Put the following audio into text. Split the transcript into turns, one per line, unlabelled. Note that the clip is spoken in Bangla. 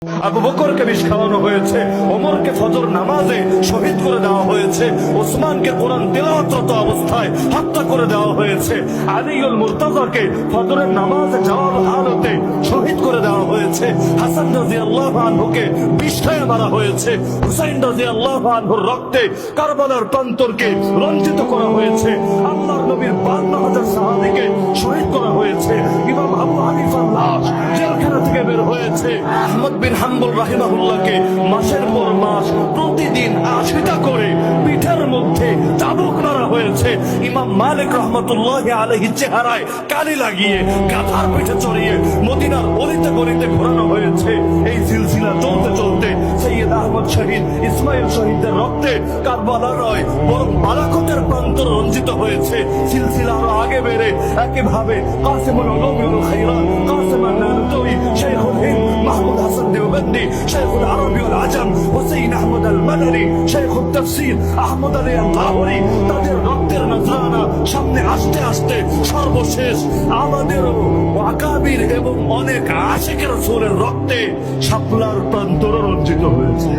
আবু বকরকে বিষ খাওয়ানো হয়েছে, ওমরকে ফজর নামাজে শহীদ করে দেওয়া হয়েছে, ওসমানকে কোরআন তিলাওয়াতরত অবস্থায় হত্যা করে দেওয়া হয়েছে, আলীউল মুর্তাজাকে ফজরের নামাজে যাওয়ার হালতে শহীদ করে দেওয়া হয়েছে, হাসান রাদিয়াল্লাহু আনহুকে বিষ খাইয়ে মারা হয়েছে, হুসাইন রাদিয়াল্লাহু আনহুর রক্তে কারবালার প্রান্তরকে রঞ্জিত করা হয়েছে, আল্লাহর নবীর 52,000 সাহাবীকে শহীদ করা হয়েছে, ইমাম আবু হানিফার লাশ জেলখানা থেকে বের হয়েছে, আহমদ বিন হাম্বল রাহিমাহুল্লাহকে মাসের পর মাস প্রতিদিন 80টা করে পিঠের মধ্যে চাবুক মারা হয়েছে, ইমাম মালিক রহমতুল্লাহি আলাইহি চেহারায় কালি লাগিয়ে গাধার পিঠে চড়িয়ে মদিনার অলিতে গলিতে ঘোরানো হয়েছে। এই সিলসিলা চলতে চলতে সৈয়দ আহমদ শহীদ, ইসমাইল শহীদদের রক্তে কারবালা নয় বরং বারাকতের প্রান্তর রঞ্জিত হয়েছে। সিলসিলা আরো আগে বেড়ে একেভাবে কাসিমুল উলুম খায়রাত, কাসিম আন-নানুতুই, শাইখুল হিন্দ মাহমুদ হাসান দেওবন্দি, শাইখুল আরবি ওয়াল আজম হুসাইন আহমদ আল মাদানী, শাইখুল তাফসীর আহমদ আলী আল লাহোরী, তাদের রক্তের নজরানা সামনে আসতে আসতে সর্বশেষ আমাদেরও আকাবির এবং অনেক আশিকের রাসূলের রক্তে শাপলার প্রান্তর রঞ্জিত হয়েছে।